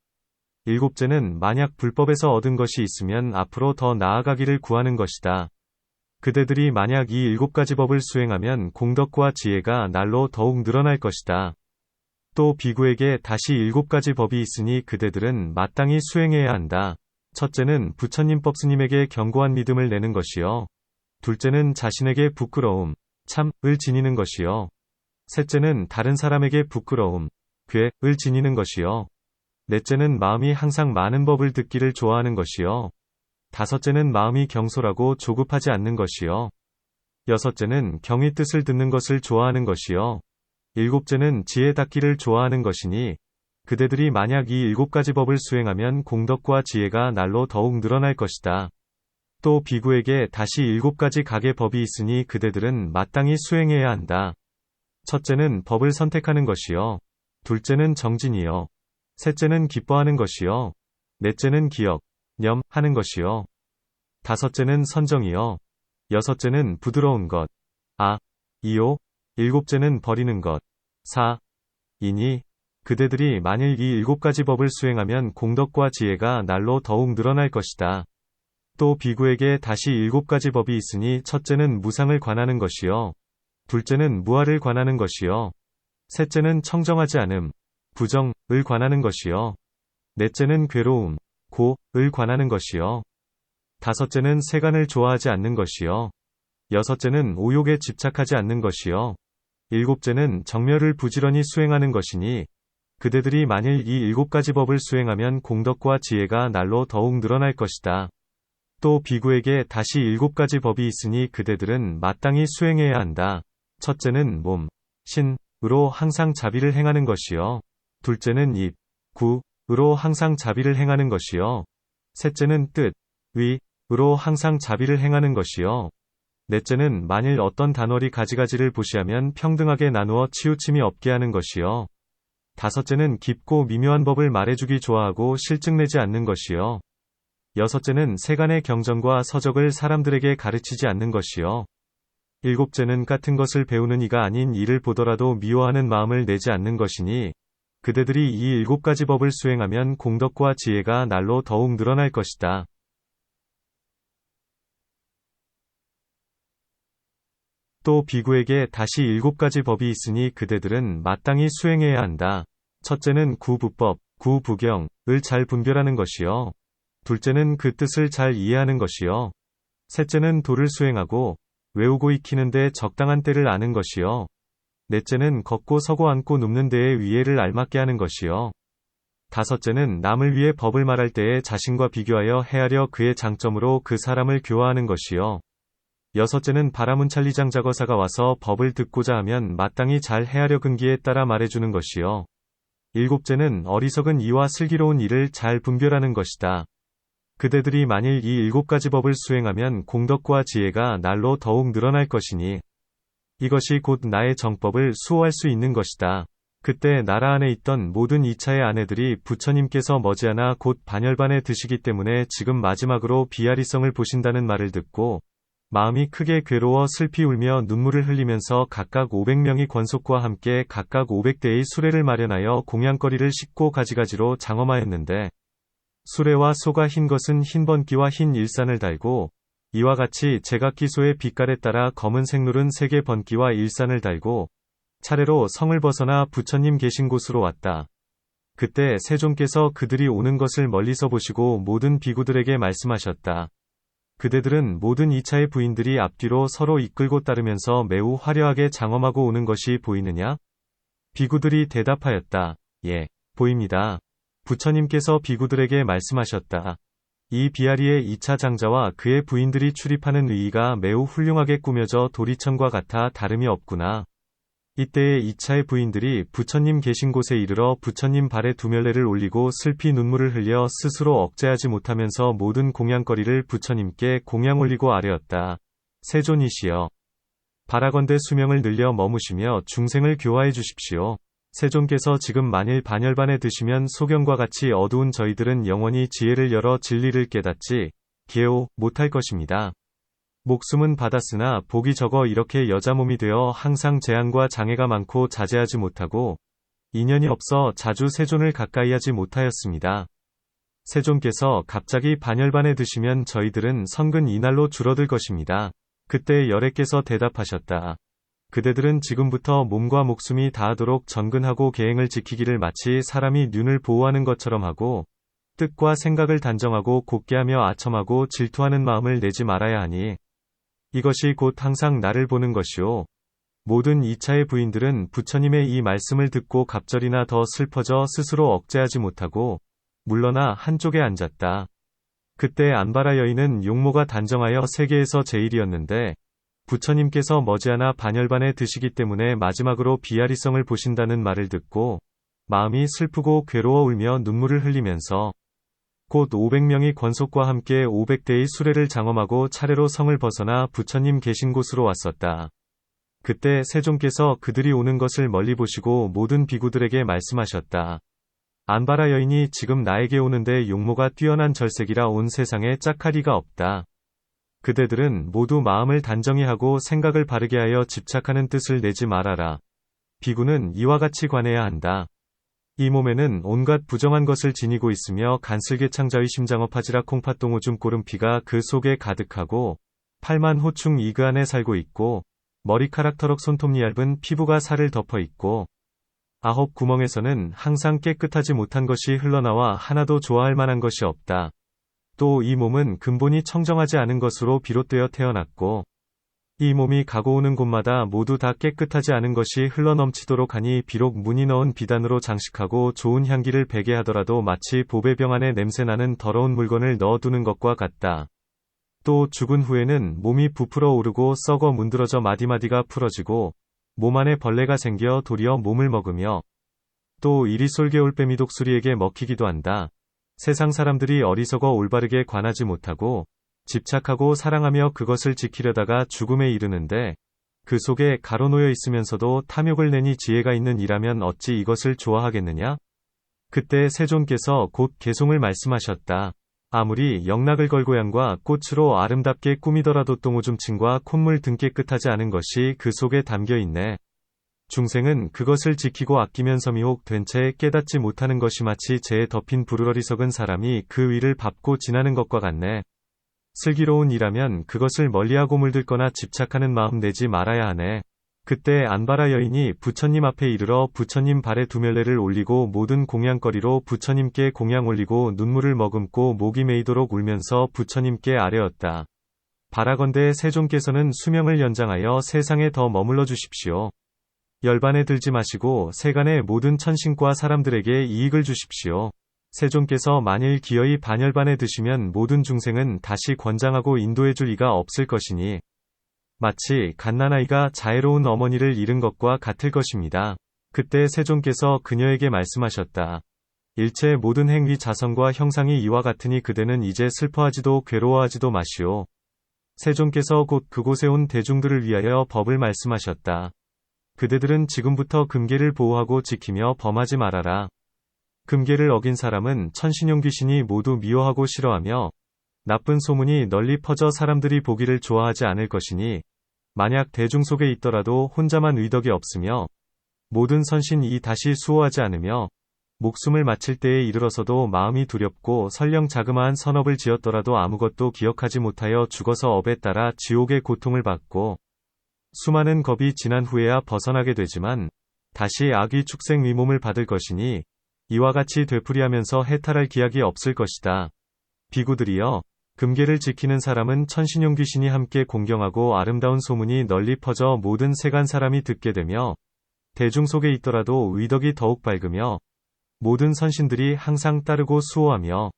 일곱째는 만약 불법에서 얻은 것이 있으면 앞으로 더 나아가기를 구하는 것이다. 그대들이 만약 이 7가지 법을 수행하면 공덕과 지혜가 날로 더욱 늘어날 것이다. 또 비구에게 다시 7가지 법이 있으니 그대들은 마땅히 수행해야 한다. 첫째는 부처님 법스님에게 견고한 믿음을 내는 것이요. 둘째는 자신에게 부끄러움, 참을 지니는 것이요. 셋째는 다른 사람에게 부끄러움, 괴를 지니는 것이요. 넷째는 마음이 항상 많은 법을 듣기를 좋아하는 것이요. 다섯째는 마음이 경솔하고 조급하지 않는 것이요. 여섯째는 경의 뜻을 듣는 것을 좋아하는 것이요. 일곱째는 지혜 닦기를 좋아하는 것이니 그대들이 만약 이 7가지 법을 수행하면 공덕과 지혜가 날로 더욱 늘어날 것이다. 또 비구에게 다시 7가지 각의 법이 있으니 그대들은 마땅히 수행해야 한다. 첫째는 법을 선택하는 것이요. 둘째는 정진이요. 셋째는 기뻐하는 것이요. 넷째는 기억, 염하는 것이요. 다섯째는 선정이요. 여섯째는 부드러운 것, 이요. 일곱째는 버리는 것, 이니 그대들이 만일 이 7가지 법을 수행하면 공덕과 지혜가 날로 더욱 늘어날 것이다. 또 비구에게 다시 7가지 법이 있으니 첫째는 무상을 관하는 것이요. 둘째는 무아를 관하는 것이요. 셋째는 청정하지 않음, 부정을 관하는 것이요. 넷째는 괴로움, 고를 관하는 것이요. 다섯째는 세간을 좋아하지 않는 것이요. 여섯째는 오욕에 집착하지 않는 것이요. 일곱째는 정멸을 부지런히 수행하는 것이니 그대들이 만일 이 7가지 법을 수행하면 공덕과 지혜가 날로 더욱 늘어날 것이다. 또 비구에게 다시 7가지 법이 있으니 그대들은 마땅히 수행해야 한다. 첫째는 몸, 신으로 항상 자비를 행하는 것이요. 둘째는 입, 구으로 항상 자비를 행하는 것이요. 셋째는 뜻, 위으로 항상 자비를 행하는 것이요. 넷째는 만일 어떤 단월이 가지가지를 보시하면 평등하게 나누어 치우침이 없게 하는 것이요. 다섯째는 깊고 미묘한 법을 말해주기 좋아하고 실증내지 않는 것이요. 여섯째는 세간의 경전과 서적을 사람들에게 가르치지 않는 것이요. 일곱째는 같은 것을 배우는 이가 아닌 이를 보더라도 미워하는 마음을 내지 않는 것이니 그대들이 이 7가지 법을 수행하면 공덕과 지혜가 날로 더욱 늘어날 것이다. 또 비구에게 다시 7가지 법이 있으니 그대들은 마땅히 수행해야 한다. 첫째는 구부법, 구부경을 잘 분별하는 것이요. 둘째는 그 뜻을 잘 이해하는 것이요. 셋째는 도를 수행하고 외우고 익히는데 적당한 때를 아는 것이요. 넷째는 걷고 서고 앉고 눕는 데의 위해를 알맞게 하는 것이요. 다섯째는 남을 위해 법을 말할 때에 자신과 비교하여 헤아려 그의 장점으로 그 사람을 교화하는 것이요. 여섯째는 바라문찰리장 자거사가 와서 법을 듣고자 하면 마땅히 잘 헤아려 근기에 따라 말해주는 것이요. 일곱째는 어리석은 이와 슬기로운 이를 잘 분별하는 것이다. 그대들이 만일 이 7가지 법을 수행하면 공덕과 지혜가 날로 더욱 늘어날 것이니 이것이 곧 나의 정법을 수호할 수 있는 것이다. 그때 나라 안에 있던 모든 2차의 아내들이 부처님께서 머지않아 곧 반열반에 드시기 때문에 지금 마지막으로 비아리성을 보신다는 말을 듣고 마음이 크게 괴로워 슬피 울며 눈물을 흘리면서 각각 500명이 권속과 함께 각각 500대의 수레를 마련하여 공양거리를 싣고 가지가지로 장엄하였는데 수레와 소가 흰 것은 흰 번기와 흰 일산을 달고 이와 같이 제각기소의 빛깔에 따라 검은 생룰은 색의 번기와 일산을 달고 차례로 성을 벗어나 부처님 계신 곳으로 왔다. 그때 세존께서 그들이 오는 것을 멀리서 보시고 모든 비구들에게 말씀하셨다. 그대들은 모든 2차의 부인들이 앞뒤로 서로 이끌고 따르면서 매우 화려하게 장엄하고 오는 것이 보이느냐? 비구들이 대답하였다. 예, 보입니다. 부처님께서 비구들에게 말씀하셨다. 이 비아리의 2차 장자와 그의 부인들이 출입하는 의의가 매우 훌륭하게 꾸며져 도리천과 같아 다름이 없구나. 이때에 2차의 부인들이 부처님 계신 곳에 이르러 부처님 발에 두멸례를 올리고 슬피 눈물을 흘려 스스로 억제하지 못하면서 모든 공양거리를 부처님께 공양 올리고 아뢰었다. 세존이시여, 바라건대 수명을 늘려 머무시며 중생을 교화해 주십시오. 세존께서 지금 만일 반열반에 드시면 소경과 같이 어두운 저희들은 영원히 지혜를 열어 진리를 깨닫지 개오 못할 것입니다. 목숨은 받았으나 복이 적어 이렇게 여자 몸이 되어 항상 재앙과 장애가 많고 자제하지 못하고 인연이 없어 자주 세존을 가까이 하지 못하였습니다. 세존께서 갑자기 반열반에 드시면 저희들은 선근 이날로 줄어들 것입니다. 그때 열애께서 대답하셨다. 그대들은 지금부터 몸과 목숨이 다하도록 전근하고 계행을 지키기를 마치 사람이 눈을 보호하는 것처럼 하고 뜻과 생각을 단정하고 곧게 하며 아첨하고 질투하는 마음을 내지 말아야 하니 이것이 곧 항상 나를 보는 것이오. 모든 2차의 부인들은 부처님의 이 말씀을 듣고 갑절이나 더 슬퍼져 스스로 억제하지 못하고 물러나 한쪽에 앉았다. 그때 안바라 여인은 용모가 단정하여 세계에서 제일이었는데 부처님께서 머지않아 반열반에 드시기 때문에 마지막으로 비아리성을 보신다는 말을 듣고 마음이 슬프고 괴로워 울며 눈물을 흘리면서 곧 500명이 권속과 함께 500대의 수레를 장엄하고 차례로 성을 벗어나 부처님 계신 곳으로 왔었다. 그때 세종께서 그들이 오는 것을 멀리 보시고 모든 비구들에게 말씀하셨다. 안바라 여인이 지금 나에게 오는데 용모가 뛰어난 절색이라 온 세상에 짝하리가 없다. 그대들은 모두 마음을 단정히 하고 생각을 바르게 하여 집착하는 뜻을 내지 말아라. 비구는 이와 같이 관해야 한다. 이 몸에는 온갖 부정한 것을 지니고 있으며 간슬개창자의 심장어파지라 콩팥동 오줌 꼬름피가 그 속에 가득하고 팔만 호충 이그 안에 살고 있고 머리카락 터럭 손톱니 얇은 피부가 살을 덮어 있고 9 구멍에서는 항상 깨끗하지 못한 것이 흘러나와 하나도 좋아할 만한 것이 없다. 또 이 몸은 근본이 청정하지 않은 것으로 비롯되어 태어났고 이 몸이 가고 오는 곳마다 모두 다 깨끗하지 않은 것이 흘러넘치도록 하니 비록 문이 넣은 비단으로 장식하고 좋은 향기를 배게 하더라도 마치 보배병 안에 냄새나는 더러운 물건을 넣어두는 것과 같다. 또 죽은 후에는 몸이 부풀어 오르고 썩어 문드러져 마디마디가 풀어지고 몸 안에 벌레가 생겨 도리어 몸을 먹으며 또 이리 솔개올빼미 독수리에게 먹히기도 한다. 세상 사람들이 어리석어 올바르게 관하지 못하고 집착하고 사랑하며 그것을 지키려다가 죽음에 이르는데 그 속에 가로놓여 있으면서도 탐욕을 내니 지혜가 있는 이라면 어찌 이것을 좋아하겠느냐? 그때 세존께서 곧 개송을 말씀하셨다. 아무리 영락을 걸고 양과 꽃으로 아름답게 꾸미더라도 똥오줌침과 콧물 등 깨끗하지 않은 것이 그 속에 담겨 있네. 중생은 그것을 지키고 아끼면서 미혹된 채 깨닫지 못하는 것이 마치 재에 덮인 불을 어리석은 사람이 그 위를 밟고 지나는 것과 같네. 슬기로운 이라면 그것을 멀리하고 물들거나 집착하는 마음 내지 말아야 하네. 그때 안바라 여인이 부처님 앞에 이르러 부처님 발에 두멸례를 올리고 모든 공양거리로 부처님께 공양 올리고 눈물을 머금고 목이 메이도록 울면서 부처님께 아뢰었다. 바라건대 세종께서는 수명을 연장하여 세상에 더 머물러 주십시오. 열반에 들지 마시고 세간의 모든 천신과 사람들에게 이익을 주십시오. 세종께서 만일 기어이 반열반에 드시면 모든 중생은 다시 권장하고 인도해 줄 이가 없을 것이니 마치 갓난아이가 자애로운 어머니를 잃은 것과 같을 것입니다. 그때 세종께서 그녀에게 말씀하셨다. 일체 모든 행위 자성과 형상이 이와 같으니 그대는 이제 슬퍼하지도 괴로워하지도 마시오. 세종께서 곧 그곳에 온 대중들을 위하여 법을 말씀하셨다. 그대들은 지금부터 금계를 보호하고 지키며 범하지 말아라. 금계를 어긴 사람은 천신용 귀신이 모두 미워하고 싫어하며 나쁜 소문이 널리 퍼져 사람들이 보기를 좋아하지 않을 것이니 만약 대중 속에 있더라도 혼자만 의덕이 없으며 모든 선신이 다시 수호하지 않으며 목숨을 마칠 때에 이르러서도 마음이 두렵고 설령 자그마한 선업을 지었더라도 아무것도 기억하지 못하여 죽어서 업에 따라 지옥의 고통을 받고 수많은 겁이 지난 후에야 벗어나게 되지만 다시 악의 축생 위몸을 받을 것이니 이와 같이 되풀이하면서 해탈할 기약이 없을 것이다. 비구들이여, 금계를 지키는 사람은 천신용 귀신이 함께 공경하고 아름다운 소문이 널리 퍼져 모든 세간 사람이 듣게 되며 대중 속에 있더라도 의덕이 더욱 밝으며 모든 선신들이 항상 따르고 수호하며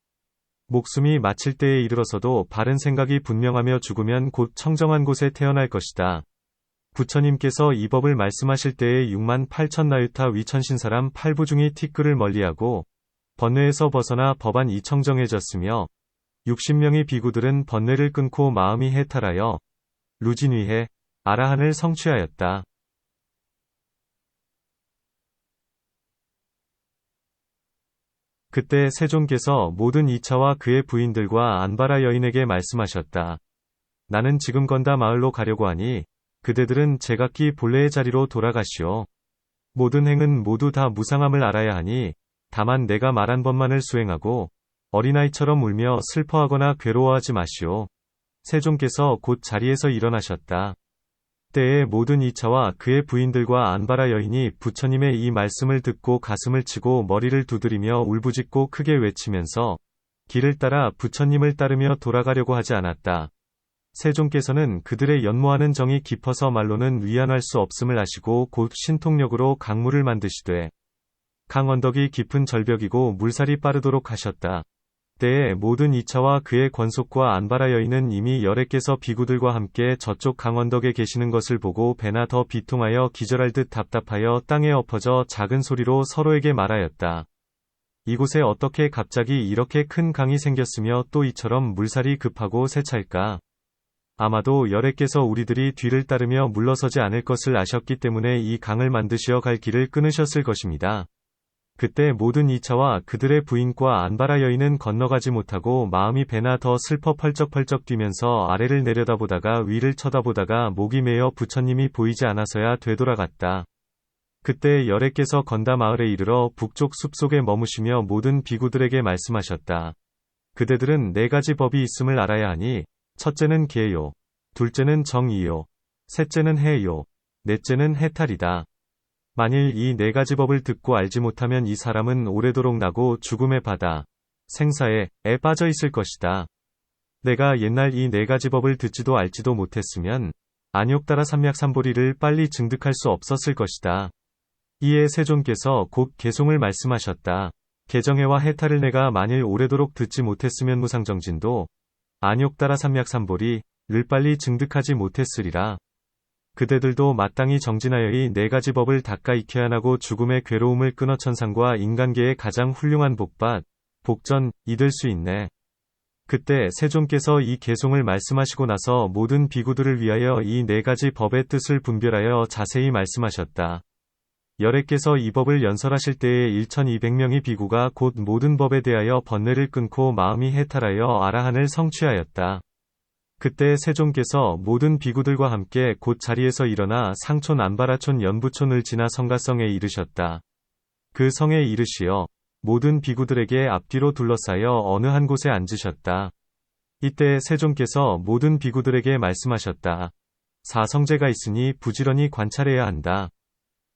목숨이 마칠 때에 이르러서도 바른 생각이 분명하며 죽으면 곧 청정한 곳에 태어날 것이다. 부처님께서 이 법을 말씀하실 때에 6만 8천 나유타 위천신 사람 8부중이 티끌을 멀리하고 번뇌에서 벗어나 법안 이청정해졌으며 60명의 비구들은 번뇌를 끊고 마음이 해탈하여 루진위해 아라한을 성취하였다. 그때 세종께서 모든 이차와 그의 부인들과 안바라 여인에게 말씀하셨다. 나는 지금 건다 마을로 가려고 하니 그대들은 제각기 본래의 자리로 돌아가시오. 모든 행은 모두 다 무상함을 알아야 하니 다만 내가 말한 법만을 수행하고 어린아이처럼 울며 슬퍼하거나 괴로워하지 마시오. 세종께서 곧 자리에서 일어나셨다. 때에 모든 이차와 그의 부인들과 안바라 여인이 부처님의 이 말씀을 듣고 가슴을 치고 머리를 두드리며 울부짖고 크게 외치면서 길을 따라 부처님을 따르며 돌아가려고 하지 않았다. 세종께서는 그들의 연모하는 정이 깊어서 말로는 위안할 수 없음을 아시고 곧 신통력으로 강물을 만드시되 강 언덕이 깊은 절벽이고 물살이 빠르도록 하셨다. 때에 모든 이차와 그의 권속과 안바라 여인은 이미 여레께서 비구들과 함께 저쪽 강원덕에 계시는 것을 보고 배나 더 비통하여 기절할 듯 답답하여 땅에 엎어져 작은 소리로 서로에게 말하였다. 이곳에 어떻게 갑자기 이렇게 큰 강이 생겼으며 또 이처럼 물살이 급하고 세차일까? 아마도 여레께서 우리들이 뒤를 따르며 물러서지 않을 것을 아셨기 때문에 이 강을 만드시어 갈 길을 끊으셨을 것입니다. 그때 모든 이차와 그들의 부인과 안바라 여인은 건너가지 못하고 마음이 배나 더 슬퍼 펄쩍펄쩍 뛰면서 아래를 내려다보다가 위를 쳐다보다가 목이 메어 부처님이 보이지 않아서야 되돌아갔다. 그때 여레께서 건다 마을에 이르러 북쪽 숲속에 머무시며 모든 비구들에게 말씀하셨다. 그대들은 4가지 법이 있음을 알아야 하니 첫째는 계요, 둘째는 정이요, 셋째는 해요, 넷째는 해탈이다. 만일 이 4가지 법을 듣고 알지 못하면 이 사람은 오래도록 나고 죽음의 바다, 생사에 빠져 있을 것이다. 내가 옛날 이 4가지 법을 듣지도 알지도 못했으면 안욕따라 삼략삼보리를 빨리 증득할 수 없었을 것이다. 이에 세존께서 곧 개송을 말씀하셨다. 개정해와 해탈을 내가 만일 오래도록 듣지 못했으면 무상정진도 안욕따라 삼략삼보리를 빨리 증득하지 못했으리라. 그대들도 마땅히 정진하여 이 4가지 법을 닦아 익혀야 하고 죽음의 괴로움을 끊어 천상과 인간계의 가장 훌륭한 복받, 복전이 될 수 있네. 그때 세존께서 이 개송을 말씀하시고 나서 모든 비구들을 위하여 이 4가지 법의 뜻을 분별하여 자세히 말씀하셨다. 여레께서 이 법을 연설하실 때에 1200명의 비구가 곧 모든 법에 대하여 번뇌를 끊고 마음이 해탈하여 아라한을 성취하였다. 그때 세존께서 모든 비구들과 함께 곧 자리에서 일어나 상촌 안바라촌 연부촌을 지나 성가성에 이르셨다. 그 성에 이르시어 모든 비구들에게 앞뒤로 둘러싸여 어느 한 곳에 앉으셨다. 이때 세존께서 모든 비구들에게 말씀하셨다. 4성제가 있으니 부지런히 관찰해야 한다.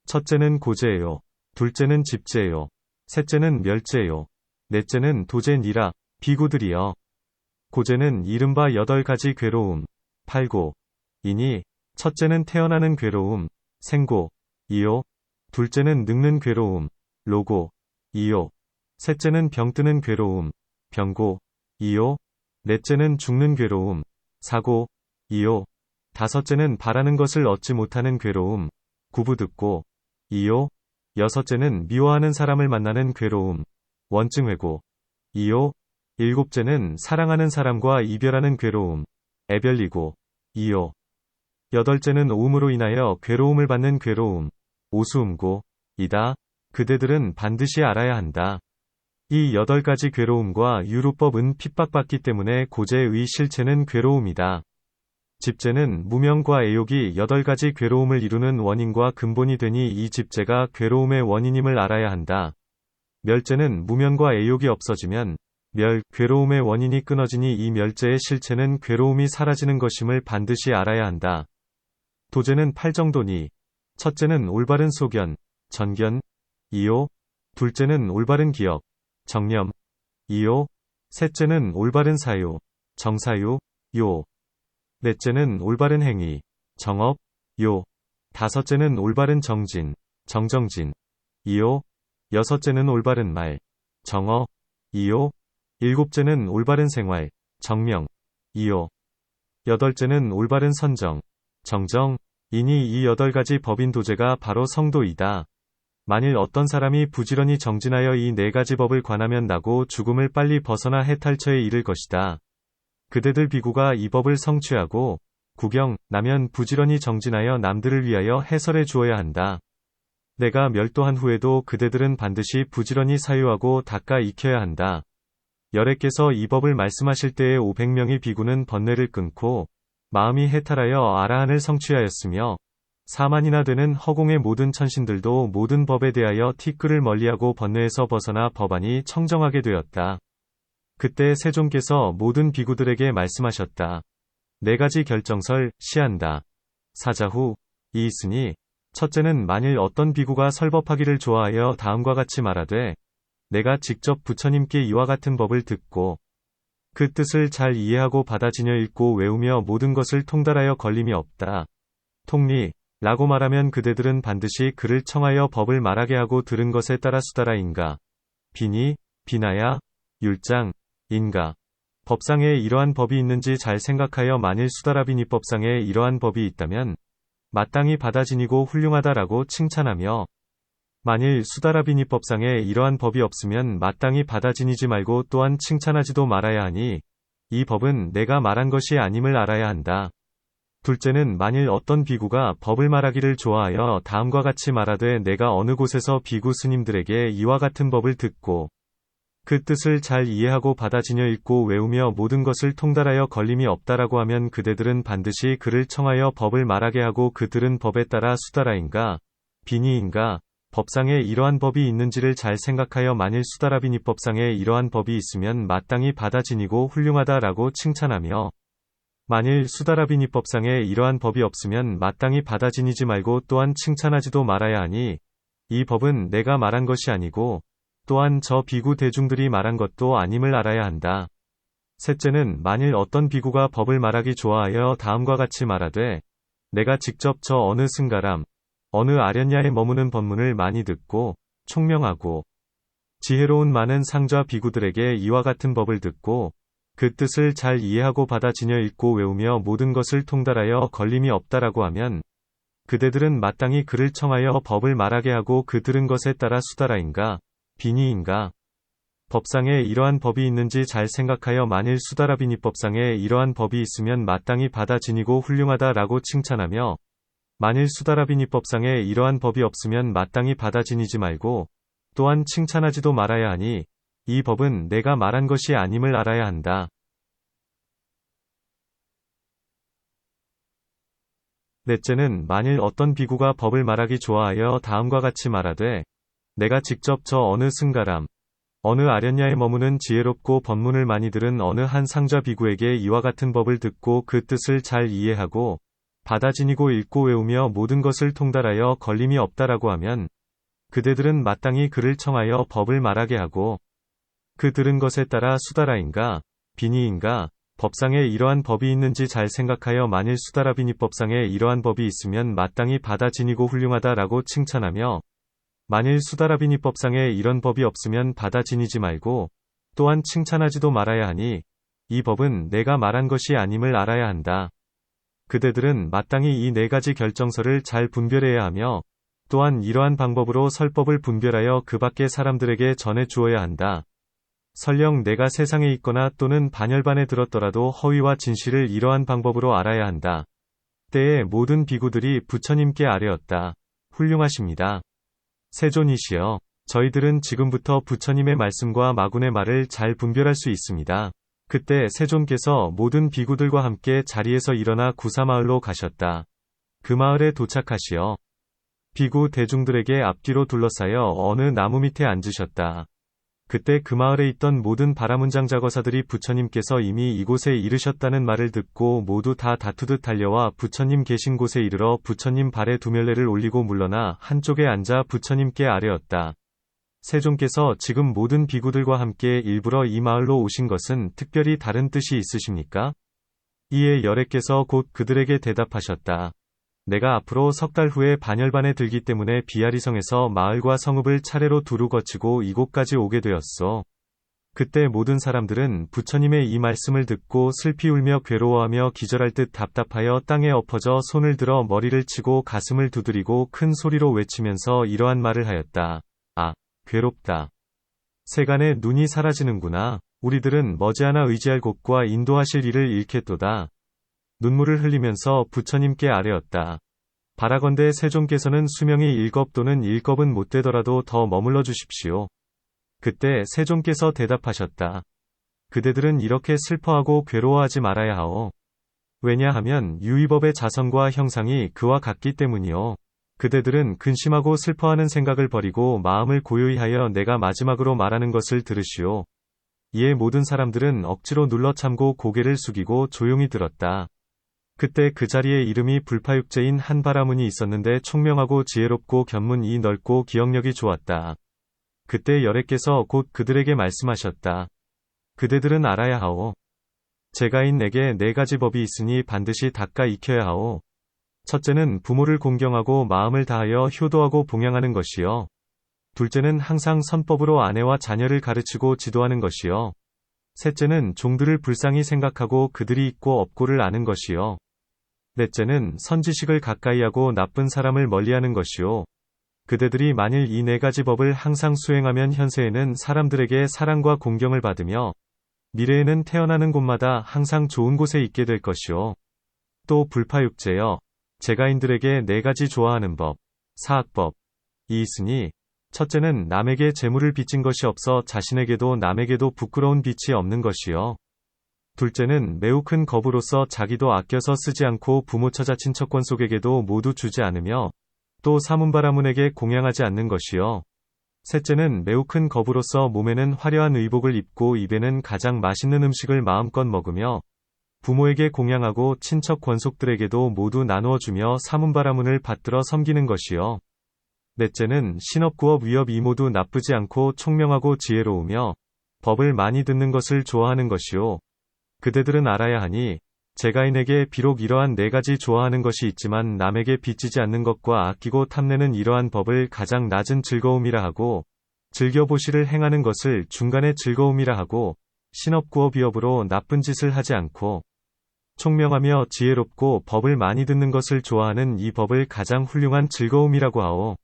첫째는 고제요, 둘째는 집제요, 셋째는 멸제요, 넷째는 도제니라. 비구들이여, 고제는 이른바 8가지 괴로움, 팔고, 이니, 첫째는 태어나는 괴로움, 생고, 이요, 둘째는 늙는 괴로움, 로고, 이요, 셋째는 병드는 괴로움, 병고, 이요, 넷째는 죽는 괴로움, 사고, 이요, 다섯째는 바라는 것을 얻지 못하는 괴로움, 구부듣고, 이요, 여섯째는 미워하는 사람을 만나는 괴로움, 원증회고, 이요, 일곱째는 사랑하는 사람과 이별하는 괴로움, 애별리고, 이요, 여덟째는 오음으로 인하여 괴로움을 받는 괴로움, 오수음고, 이다. 그대들은 반드시 알아야 한다. 이 8가지 괴로움과 유루법은 핍박받기 때문에 고제의 실체는 괴로움이다. 집제는 무명과 애욕이 8가지 괴로움을 이루는 원인과 근본이 되니 이 집제가 괴로움의 원인임을 알아야 한다. 멸제는 무명과 애욕이 없어지면 괴로움의 원인이 끊어지니 이 멸제의 실체는 괴로움이 사라지는 것임을 반드시 알아야 한다. 도제는 8정도니 첫째는 올바른 소견, 전견, 이요, 둘째는 올바른 기억, 정념, 이요, 셋째는 올바른 사유, 정사유, 요, 넷째는 올바른 행위, 정업, 요, 다섯째는 올바른 정진, 정정진, 이요, 여섯째는 올바른 말, 정어, 이요, 일곱째는 올바른 생활, 정명, 이요, 여덟째는 올바른 선정, 정정, 이니 이 8가지 법인 도제가 바로 성도이다. 만일 어떤 사람이 부지런히 정진하여 이 4가지 법을 관하면 나고 죽음을 빨리 벗어나 해탈처에 이를 것이다. 그대들 비구가 이 법을 성취하고 구경 나면 부지런히 정진하여 남들을 위하여 해설해 주어야 한다. 내가 멸도한 후에도 그대들은 반드시 부지런히 사유하고 닦아 익혀야 한다. 여레께서 이 법을 말씀하실 때에 500명의 비구는 번뇌를 끊고 마음이 해탈하여 아라한을 성취하였으며 4만이나 되는 허공의 모든 천신들도 모든 법에 대하여 티끌을 멀리하고 번뇌에서 벗어나 법안이 청정하게 되었다. 그때 세존께서 모든 비구들에게 말씀하셨다. 4가지 결정설 시한다. 사자후 이 있으니 첫째는 만일 어떤 비구가 설법하기를 좋아하여 다음과 같이 말하되 내가 직접 부처님께 이와 같은 법을 듣고 그 뜻을 잘 이해하고 받아지녀 읽고 외우며 모든 것을 통달하여 걸림이 없다. 통리 라고 말하면 그대들은 반드시 그를 청하여 법을 말하게 하고 들은 것에 따라 수다라인가. 비니, 비나야, 율장, 인가. 법상에 이러한 법이 있는지 잘 생각하여 만일 수다라비니법상에 이러한 법이 있다면 마땅히 받아 지니고 훌륭하다라고 칭찬하며 만일 수다라비니법상에 이러한 법이 없으면 마땅히 받아 지니지 말고 또한 칭찬하지도 말아야 하니 이 법은 내가 말한 것이 아님을 알아야 한다. 둘째는 만일 어떤 비구가 법을 말하기를 좋아하여 다음과 같이 말하되 내가 어느 곳에서 비구 스님들에게 이와 같은 법을 듣고 그 뜻을 잘 이해하고 받아 지녀 읽고 외우며 모든 것을 통달하여 걸림이 없다라고 하면 그대들은 반드시 그를 청하여 법을 말하게 하고 그들은 법에 따라 수다라인가 비니인가 법상에 이러한 법이 있는지를 잘 생각하여 만일 수다라비니법상에 이러한 법이 있으면 마땅히 받아 지니고 훌륭하다라고 칭찬하며 만일 수다라비니법상에 이러한 법이 없으면 마땅히 받아 지니지 말고 또한 칭찬하지도 말아야 하니 이 법은 내가 말한 것이 아니고 또한 저 비구 대중들이 말한 것도 아님을 알아야 한다. 셋째는 만일 어떤 비구가 법을 말하기 좋아하여 다음과 같이 말하되 내가 직접 저 어느 승가람 어느 아련야에 머무는 법문을 많이 듣고 총명하고 지혜로운 많은 상좌 비구들에게 이와 같은 법을 듣고 그 뜻을 잘 이해하고 받아 지녀 읽고 외우며 모든 것을 통달하여 걸림이 없다라고 하면 그대들은 마땅히 그를 청하여 법을 말하게 하고 그 들은 것에 따라 수다라인가 비니인가 법상에 이러한 법이 있는지 잘 생각하여 만일 수다라비니법상에 이러한 법이 있으면 마땅히 받아 지니고 훌륭하다라고 칭찬하며 만일 수다라비니법상에 이러한 법이 없으면 마땅히 받아 지니지 말고 또한 칭찬하지도 말아야 하니 이 법은 내가 말한 것이 아님을 알아야 한다. 넷째는 만일 어떤 비구가 법을 말하기 좋아하여 다음과 같이 말하되 내가 직접 저 어느 승가람 어느 아련야에 머무는 지혜롭고 법문을 많이 들은 어느 한 상좌 비구에게 이와 같은 법을 듣고 그 뜻을 잘 이해하고 받아 지니고 읽고 외우며 모든 것을 통달하여 걸림이 없다라고 하면 그대들은 마땅히 그를 청하여 법을 말하게 하고 그 들은 것에 따라 수다라인가 비니인가 법상에 이러한 법이 있는지 잘 생각하여 만일 수다라비니법상에 이러한 법이 있으면 마땅히 받아 지니고 훌륭하다라고 칭찬하며 만일 수다라비니법상에 이런 법이 없으면 받아 지니지 말고 또한 칭찬하지도 말아야 하니 이 법은 내가 말한 것이 아님을 알아야 한다. 그대들은 마땅히 이 네 가지 결정서를 잘 분별해야 하며 또한 이러한 방법으로 설법을 분별하여 그 밖의 사람들에게 전해 주어야 한다. 설령 내가 세상에 있거나 또는 반열반에 들었더라도 허위와 진실을 이러한 방법으로 알아야 한다. 때에 모든 비구들이 부처님께 아뢰었다. 훌륭하십니다. 세존이시여, 저희들은 지금부터 부처님의 말씀과 마군의 말을 잘 분별할 수 있습니다. 그때 세존께서 모든 비구들과 함께 자리에서 일어나 구사마을로 가셨다. 그 마을에 도착하시어 비구 대중들에게 앞뒤로 둘러싸여 어느 나무 밑에 앉으셨다. 그때 그 마을에 있던 모든 바라문장 작어사들이 부처님께서 이미 이곳에 이르셨다는 말을 듣고 모두 다 다투듯 달려와 부처님 계신 곳에 이르러 부처님 발에 두멸레를 올리고 물러나 한쪽에 앉아 부처님께 아뢰었다. 세존께서 지금 모든 비구들과 함께 일부러 이 마을로 오신 것은 특별히 다른 뜻이 있으십니까? 이에 열애께서 곧 그들에게 대답하셨다. 내가 앞으로 석 달 후에 반열반에 들기 때문에 비아리성에서 마을과 성읍을 차례로 두루 거치고 이곳까지 오게 되었소. 그때 모든 사람들은 부처님의 이 말씀을 듣고 슬피 울며 괴로워하며 기절할 듯 답답하여 땅에 엎어져 손을 들어 머리를 치고 가슴을 두드리고 큰 소리로 외치면서 이러한 말을 하였다. 아, 괴롭다. 세간에 눈이 사라지는구나. 우리들은 머지않아 의지할 곳과 인도하실 일을 잃겠도다. 눈물을 흘리면서 부처님께 아뢰었다. 바라건대 세존께서는 수명이 7 또는 7은 못 되더라도 더 머물러 주십시오. 그때 세존께서 대답하셨다. 그대들은 이렇게 슬퍼하고 괴로워하지 말아야 하오. 왜냐하면 유의법의 자성과 형상이 그와 같기 때문이요. 그대들은 근심하고 슬퍼하는 생각을 버리고 마음을 고요히 하여 내가 마지막으로 말하는 것을 들으시오. 이에 모든 사람들은 억지로 눌러 참고 고개를 숙이고 조용히 들었다. 그때 그 자리에 이름이 불파육제인 한 바라문이 있었는데 총명하고 지혜롭고 견문이 넓고 기억력이 좋았다. 그때 열애께서 곧 그들에게 말씀하셨다. 그대들은 알아야 하오. 제가인 내게 4가지 법이 있으니 반드시 닦아 익혀야 하오. 첫째는 부모를 공경하고 마음을 다하여 효도하고 봉양하는 것이요. 둘째는 항상 선법으로 아내와 자녀를 가르치고 지도하는 것이요. 셋째는 종들을 불쌍히 생각하고 그들이 있고 없고를 아는 것이요. 넷째는 선지식을 가까이하고 나쁜 사람을 멀리하는 것이요. 그대들이 만일 이 네 가지 법을 항상 수행하면 현세에는 사람들에게 사랑과 공경을 받으며 미래에는 태어나는 곳마다 항상 좋은 곳에 있게 될 것이요. 또 불파육제여, 제가인들에게 네 가지 좋아하는 법, 사학법이 있으니, 첫째는 남에게 재물을 빚진 것이 없어 자신에게도 남에게도 부끄러운 빚이 없는 것이요. 둘째는 매우 큰 겁으로서 자기도 아껴서 쓰지 않고 부모 처자 친척권 속에게도 모두 주지 않으며 또 사문바라문에게 공양하지 않는 것이요. 셋째는 매우 큰 겁으로서 몸에는 화려한 의복을 입고 입에는 가장 맛있는 음식을 마음껏 먹으며 부모에게 공양하고 친척 권속들에게도 모두 나누어 주며 사문바라문을 받들어 섬기는 것이요. 넷째는 신업구업 위업 이 모두 나쁘지 않고 총명하고 지혜로우며 법을 많이 듣는 것을 좋아하는 것이요. 그대들은 알아야 하니 제가인에게 비록 이러한 네 가지 좋아하는 것이 있지만 남에게 빚지지 않는 것과 아끼고 탐내는 이러한 법을 가장 낮은 즐거움이라 하고 즐겨보시를 행하는 것을 중간의 즐거움이라 하고 신업구업위업으로 나쁜 짓을 하지 않고 총명하며 지혜롭고 법을 많이 듣는 것을 좋아하는 이 법을 가장 훌륭한 즐거움이라고 하오.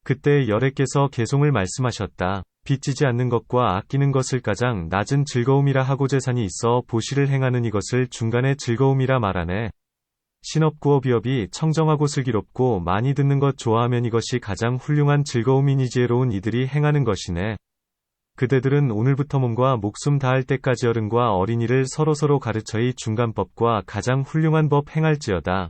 그때 열애께서 개송을 말씀하셨다. 빚지지 않는 것과 아끼는 것을 가장 낮은 즐거움이라 하고 재산이 있어 보시를 행하는 이것을 중간의 즐거움이라 말하네. 신업구업위업이 청정하고 슬기롭고 많이 듣는 것 좋아하면 이것이 가장 훌륭한 즐거움이니 지혜로운 이들이 행하는 것이네. 그대들은 오늘부터 몸과 목숨 다할 때까지 어른과 어린이를 서로서로 가르쳐 이 중간법과 가장 훌륭한 법 행할지어다.